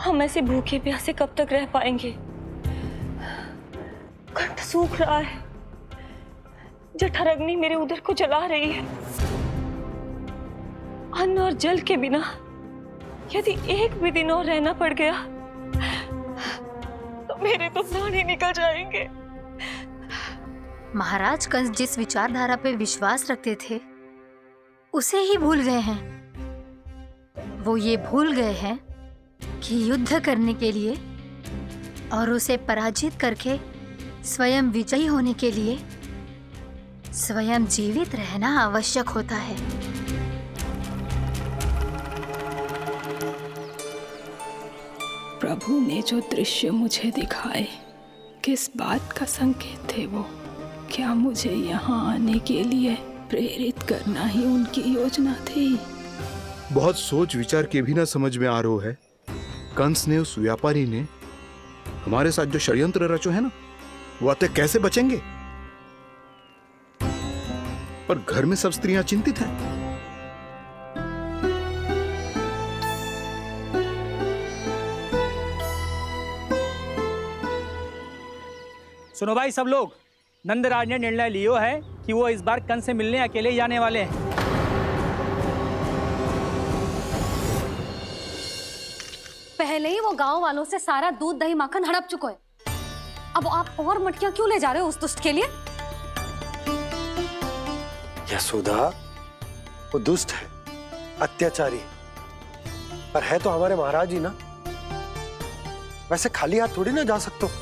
हम ऐसे भूखे प्यासे कब तक रह पाएंगे? कंठ सूख रहा है, जठराग्नि मेरे उदर को जला रही है। अन्न और जल के बिना यदि एक भी दिन और रहना पड़ गया तो मेरे तो प्राण ही निकल जाएंगे। महाराज कंस जिस विचारधारा पे विश्वास रखते थे उसे ही भूल गए हैं। वो ये भूल गए हैं कि युद्ध करने के लिए और उसे पराजित करके स्वयं विजयी होने के लिए स्वयं जीवित रहना आवश्यक होता है। प्रभु ने जो दृश्य मुझे दिखाए, किस बात का संकेत थे वो? क्या मुझे यहाँ आने के लिए प्रेरित करना ही उनकी योजना थी? बहुत सोच विचार के भी ना समझ में आ रहा है। कंस ने, उस व्यापारी ने हमारे साथ जो षड्यंत्र रचो है ना, वो अतः कैसे बचेंगे? पर घर में सब स्त्रियां चिंतित हैं। सुनो भाई सब लोग, नंदराज ने निर्णय लियो है कि वो इस बार कंस से मिलने अकेले ही आने वाले हैं। पहले ही वो गांव वालों से सारा दूध दही माखन हड़प चुका है। अब आप और मटकियां क्यों ले जा रहे हो उस दुष्ट के लिए? यशोदा, वो दुष्ट है, अत्याचारी, पर है तो हमारे महाराज ही ना। वैसे खाली हाथ थोड़ी ना जा सकते हो।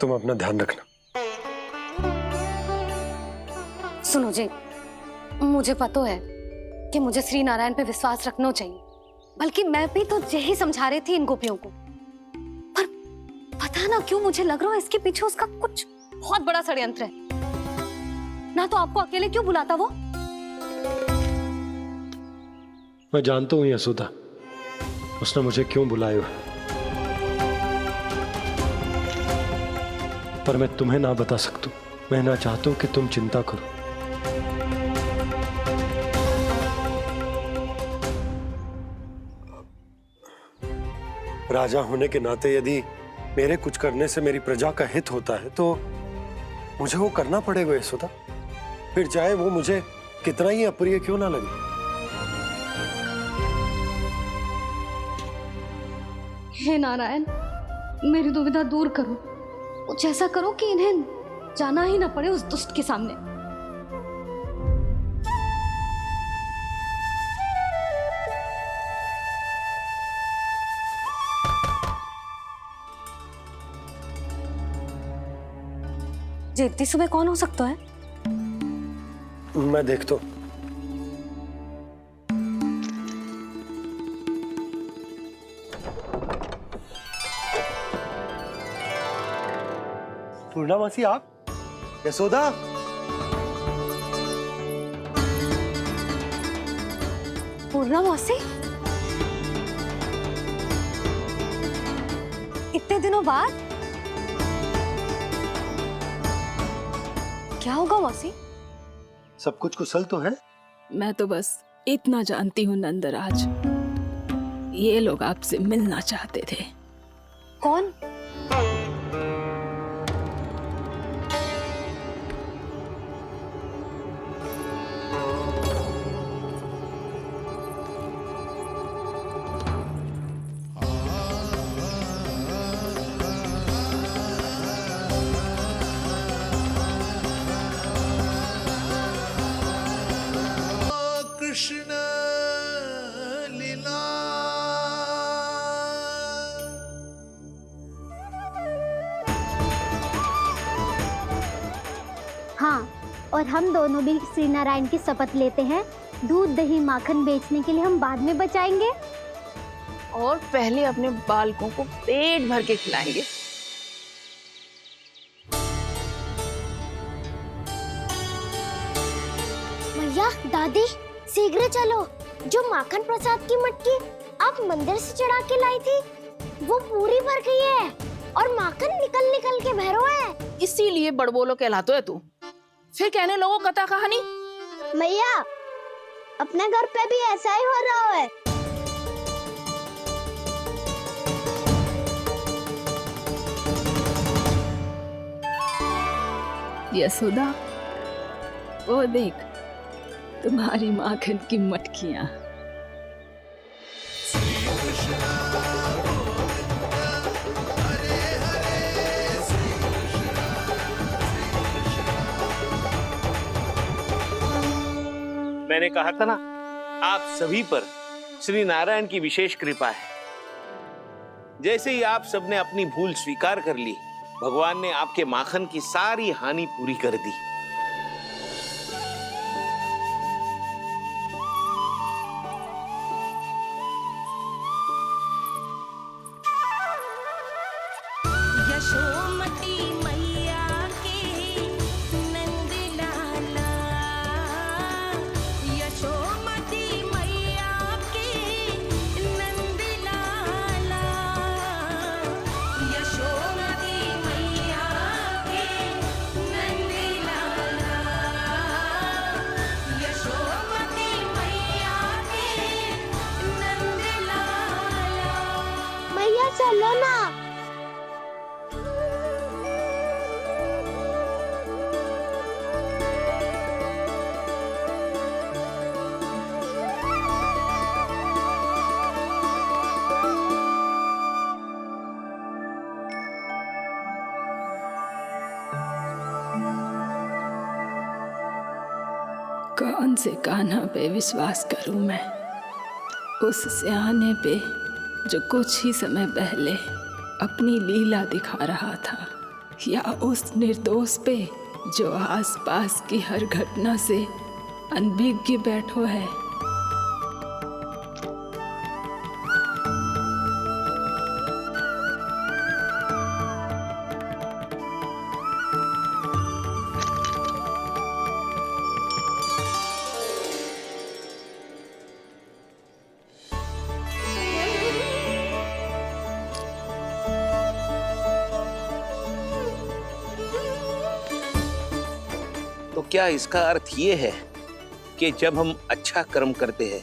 तुम अपना ध्यान रखना। सुनो जी, मुझे पता है कि मुझे श्री नारायण पे विश्वास रखना चाहिए, बल्कि मैं भी तो यही समझा रही थी इन गोपियों को। पर पता ना क्यों मुझे लग रहा है इसके पीछे उसका कुछ बहुत बड़ा षड्यंत्र है। ना तो आपको अकेले क्यों बुलाता वो? मैं जानता हूं यशोदा, उसने मुझे क्यों बुलाया, पर मैं तुम्हें ना बता सकता। मैं ना चाहता हूं कि तुम चिंता करो। राजा होने के नाते यदि मेरे कुछ करने से मेरी प्रजा का हित होता है तो मुझे वो करना पड़ेगा यशोदा, फिर चाहे वो मुझे कितना ही अप्रिय क्यों ना लगे। हे नारायण, मेरी दुविधा दूर करो। कुछ ऐसा करो कि इन्हें जाना ही ना पड़े उस दुष्ट के सामने। जी इतनी सुबह कौन हो सकता है? मैं देखता हूं। पूर्णा मासी, आप? यशोदा, पूर्णा मौसी, इतने दिनों बाद? क्या होगा मौसी? सब कुछ कुशल तो है? मैं तो बस इतना जानती हूँ नंदराज, ये लोग आपसे मिलना चाहते थे। कौन? कृष्ण लीला। हाँ, और हम दोनों भी श्री नारायण की शपथ लेते हैं, दूध दही माखन बेचने के लिए हम बाद में बचाएंगे और पहले अपने बालकों को पेट भर के खिलाएंगे। मैया, दादी, शीघ्र चलो। जो माखन प्रसाद की मटकी आप मंदिर से चढ़ा के लाई थी, वो पूरी भर गई है और माखन निकल निकल के भरो है। इसीलिए बड़बोलो कहलातो है तू। फिर कहने लोगों कथा कहानी। मैया, अपने घर पे भी ऐसा ही हो रहा है। यशोदा, वो देख तुम्हारी माखन की मटकियां। मैंने कहा था ना, आप सभी पर श्री नारायण की विशेष कृपा है। जैसे ही आप सबने अपनी भूल स्वीकार कर ली, भगवान ने आपके माखन की सारी हानि पूरी कर दी। यशोमती मैया के नंद लाला, यशोमती मैया के नंद लाला, यशोमती मैया के नंद लाला, यशोमती मैया के नंद लाला। मैया चलो ना। कौन से कान्हा पे विश्वास करूं मैं? उस सियाने पे जो कुछ ही समय पहले अपनी लीला दिखा रहा था, या उस निर्दोष पे जो आसपास की हर घटना से अनभिज्ञ बैठो है। तो क्या इसका अर्थ ये है कि जब हम अच्छा कर्म करते हैं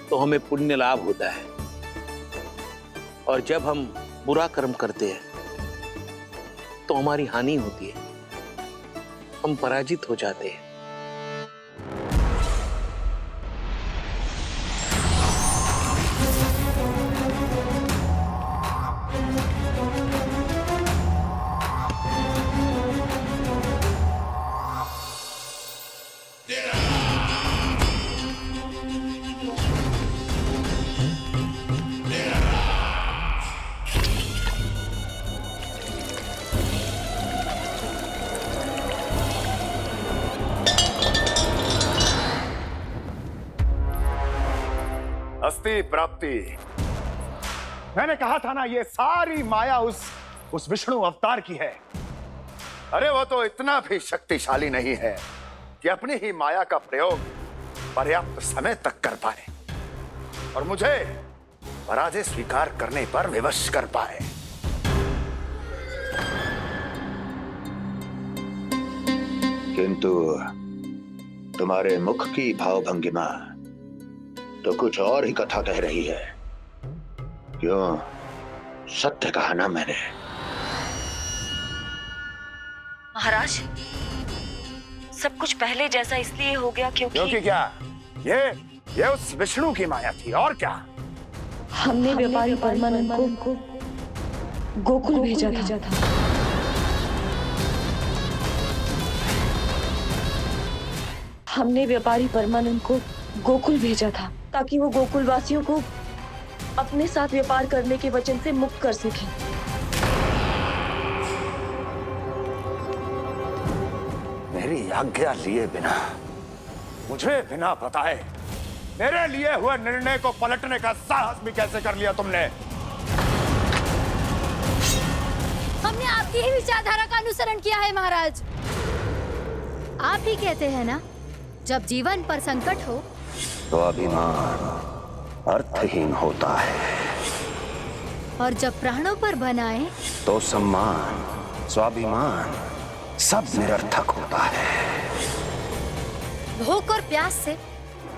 तो हमें पुण्य लाभ होता है, और जब हम बुरा कर्म करते हैं तो हमारी हानि होती है, हम पराजित हो जाते हैं? अस्ति प्राप्ति। मैंने कहा था ना, ये सारी माया उस विष्णु अवतार की है। अरे वो तो इतना भी शक्तिशाली नहीं है कि अपनी ही माया का प्रयोग पर्याप्त समय तक कर पाए और मुझे पराजय स्वीकार करने पर विवश कर पाए। किंतु तुम्हारे मुख की भावभंगिमा तो कुछ और ही कथा कह रही है। क्यों? सत्य कहा ना मैंने। महाराज, सब कुछ पहले जैसा इसलिए हो गया क्योंकि क्या? ये उस विष्णु की माया थी, और क्या? हमने व्यापारी परमानंद को गोकुल भेजा था। हमने व्यापारी परमानंद को गोकुल भेजा था ताकि वो गोकुल वासियों को अपने साथ व्यापार करने के वचन से मुक्त कर सके। मेरी आज्ञा लिए बिना, मुझे बिना बताए मेरे लिए हुए निर्णय को पलटने का साहस भी कैसे कर लिया तुमने? हमने आपकी ही विचारधारा का अनुसरण किया है महाराज। आप ही कहते हैं ना, जब जीवन पर संकट हो तो अभिमान अर्थहीन होता है, और जब प्राणों पर बनाए तो सम्मान स्वाभिमान सब निरर्थक होता है। भूख और प्यास से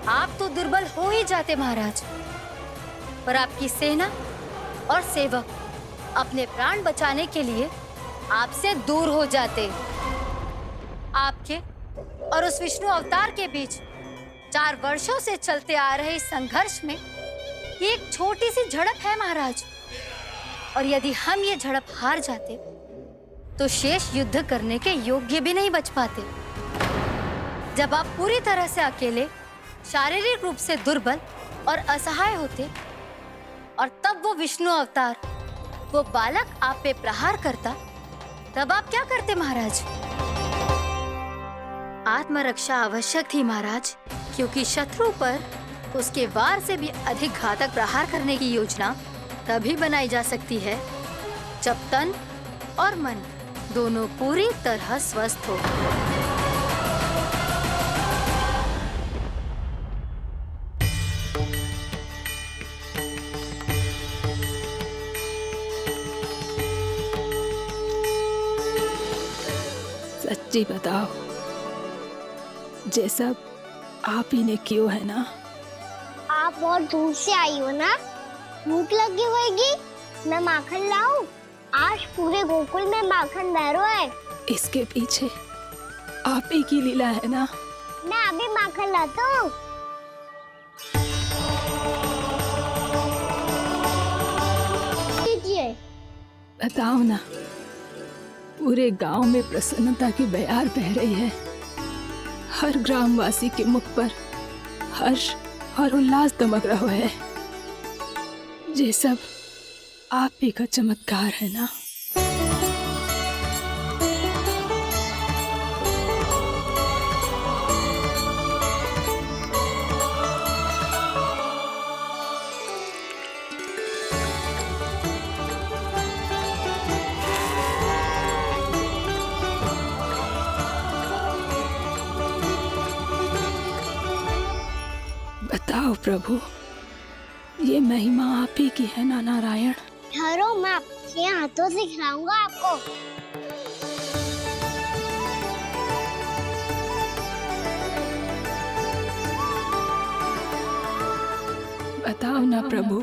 आप तो दुर्बल हो ही जाते महाराज, पर आपकी सेना और सेवक अपने प्राण बचाने के लिए आपसे दूर हो जाते। आपके और उस विष्णु अवतार के बीच 4 वर्षों से चलते आ रहे इस संघर्ष में ये एक छोटी सी झड़प है महाराज, और यदि हम ये झड़प हार जाते तो शेष युद्ध करने के योग्य भी नहीं बच पाते। जब आप पूरी तरह से अकेले, शारीरिक रूप से दुर्बल और असहाय होते, और तब वो विष्णु अवतार, वो बालक आप पे प्रहार करता, तब आप क्या करते महाराज? आत्मरक्षा आवश्यक थी महाराज, क्योंकि शत्रु पर उसके वार से भी अधिक घातक प्रहार करने की योजना तभी बनाई जा सकती है जब तन और मन दोनों पूरी तरह स्वस्थ हो। सच्ची बताओ, ये सब आप ही ने क्यों है ना? आप बहुत दूर से आई हो ना, भूख लगी होगी। मैं माखन लाऊं? आज पूरे गोकुल में माखन बह रहा है। इसके पीछे आप ही की लीला है ना? मैं अभी माखन लाता हूँ। बताओ ना, पूरे गांव में प्रसन्नता की बयार बह रही है। हर ग्रामवासी के मुख पर हर्ष और उल्लास दमक रहा है। ये सब आप ही का चमत्कार है ना? बताओ प्रभु, ये महिमा आप ही की है ना नारायण? ठहरो, मैं आपके हाथों से खिलाऊंगा आपको। बताओ ना प्रभु,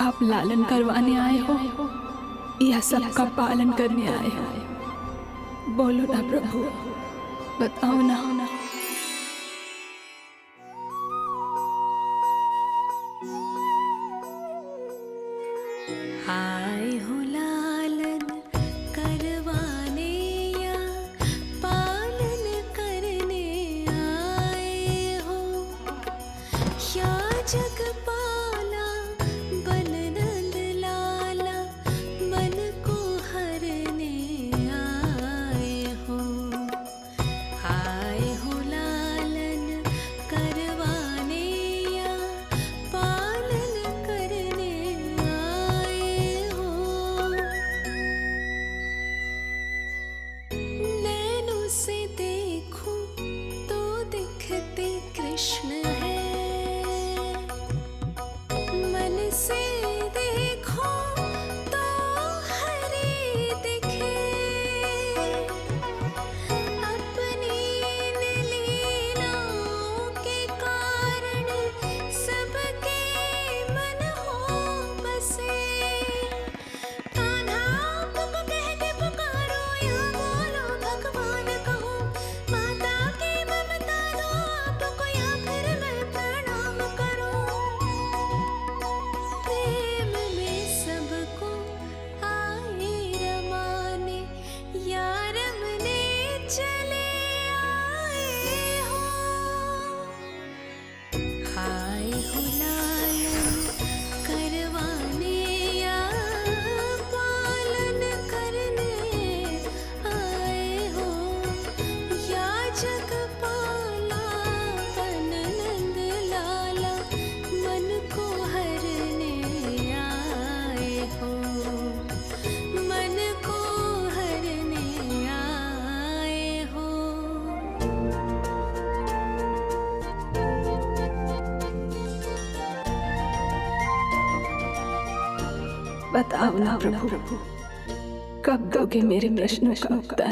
आप लालन करवाने आए हो या सबका पालन करने आए हो? बोलो ना प्रभु, बताओ ना। आए हो लालन करवाने या पालन करने आए हो, या जगपाला बन नंद लाला मन को हरने आए हो। आए हो लालन करवाने या पालन करने आए हो। नैनों से देखूं तो दिखते कृष्ण है, मन से देखो तो हरि दिखे। अपनी लीलाओं के कारण सबके मन हो बसे। कान्हा आपको कह के पुकारो या बोलो भगवान कहो, माता की ममता दो आपको या फिर मैं प्रणाम करूं। प्रेम में सबको आए रमाने, या रमने चले आए हो। आए हो लालन करवाने या पालन करने आए हो, या जगपाला बन नंद लाला मन को हरने आए हो। मन को हरने आए हो। बताओ ना प्रभु, कब दोगे मेरे प्रश्नों का उत्तर?